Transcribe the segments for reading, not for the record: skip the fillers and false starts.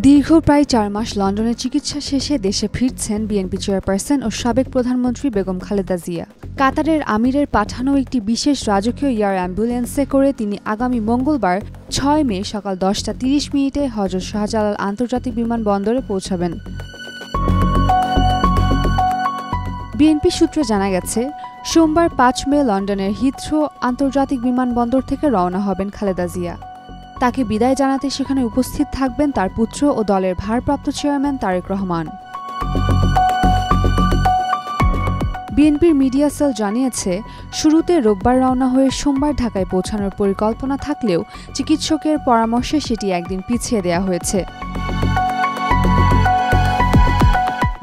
দীর্ঘ প্রায় ৪ মাস লন্ডনে চিকিৎসা শেষে দেশে ফিরছেন বিএনপি চেয়ারপারসন ও সাবেক প্রধানমন্ত্রী বেগম খালেদা জিয়া। কাতারের আমিরের পাঠানো একটি বিশেষ রাজকীয় এয়ার অ্যাম্বুলেন্সে করে তিনি আগামী মঙ্গলবার ৬ মে সকাল ১০টা ৩০ মিনিটে হজরত শাহজালাল আন্তর্জাতিক বিমানবন্দরে পৌঁছাবেন। বিএনপি সূত্রে জানা গেছে, সোমবার ৫ মে লন্ডনের হিথ্রো আন্তর্জাতিক বিমানবন্দর থেকে রওনা হবেন খালেদা জিয়া। তাকে বিদায় জানাতে সেখানে উপস্থিত থাকবেন তার পুত্র ও দলের ভারপ্রাপ্ত চেয়ারম্যান তারেক রহমান। বিএনপির মিডিয়া সেল জানিয়েছে, শুরুতে রোববার রওনা হয়ে সোমবার ঢাকায় পৌঁছানোর পরিকল্পনা থাকলেও চিকিৎসকের পরামর্শে সেটি একদিন পিছিয়ে দেওয়া হয়েছে।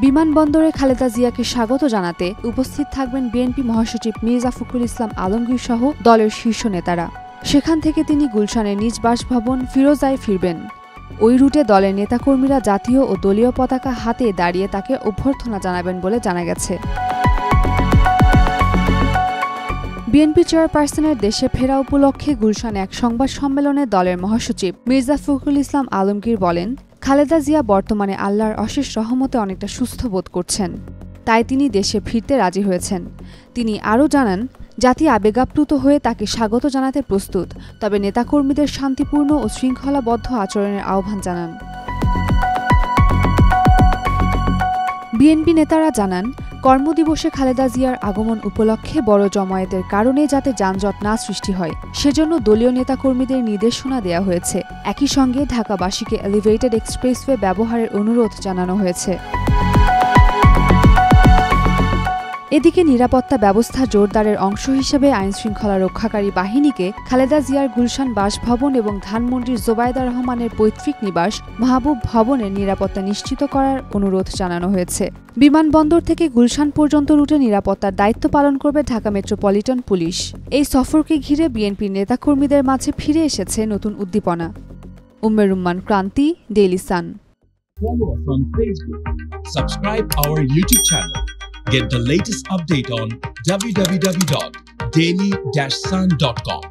বিমানবন্দরে খালেদা জিয়াকে স্বাগত জানাতে উপস্থিত থাকবেন বিএনপি মহাসচিব মির্জা ফখরুল ইসলাম আলমগীর সহ দলের শীর্ষ নেতারা। সেখান থেকে তিনি গুলশানের নিজ বাসভবন ফিরোজায় ফিরবেন। ওই রুটে দলের নেতাকর্মীরা জাতীয় ও দলীয় পতাকা হাতে দাঁড়িয়ে তাকে অভ্যর্থনা জানাবেন বলে জানা গেছে। বিএনপি চেয়ারপারসনের দেশে ফেরা উপলক্ষে গুলশানে এক সংবাদ সম্মেলনে দলের মহাসচিব মির্জা ফখরুল ইসলাম আলমগীর বলেন, খালেদা জিয়া বর্তমানে আল্লাহর অশেষ রহমতে অনেকটা সুস্থ বোধ করছেন, তাই তিনি দেশে ফিরতে রাজি হয়েছেন। তিনি আরও জানান, জাতি আবেগাপ্লুত হয়ে তাকে স্বাগত জানাতে প্রস্তুত, তবে নেতাকর্মীদের শান্তিপূর্ণ ও শৃঙ্খলাবদ্ধ আচরণের আহ্বান জানান। বিএনপি নেতারা জানান, কর্মদিবসে খালেদা জিয়ার আগমন উপলক্ষে বড় জমায়েতের কারণে যাতে যানজট না সৃষ্টি হয় সেজন্য দলীয় নেতাকর্মীদের নির্দেশনা দেওয়া হয়েছে। একই সঙ্গে ঢাকাবাসীকে এলিভেটেড এক্সপ্রেসওয়ে ব্যবহারের অনুরোধ জানানো হয়েছে। এদিকে নিরাপত্তা ব্যবস্থা জোরদারের অংশ হিসেবে আইনশৃঙ্খলা রক্ষাকারী বাহিনীকে খালেদা জিয়ার গুলশান বাসভবন এবং ধানমন্ডির জোবায়দা রহমানের পৈতৃক নিবাস মাহবুব ভবনের নিরাপত্তা নিশ্চিত করার অনুরোধ জানানো হয়েছে। বিমানবন্দর থেকে গুলশান পর্যন্ত রুটে নিরাপত্তার দায়িত্ব পালন করবে ঢাকা মেট্রোপলিটন পুলিশ। এই সফরকে ঘিরে বিএনপির নেতাকর্মীদের মাঝে ফিরে এসেছে নতুন উদ্দীপনা। Umme Rumman, Kranti, daily sun. Follow us on Facebook. Subscribe our YouTube channel. Get the latest update on www.daily-sun.com.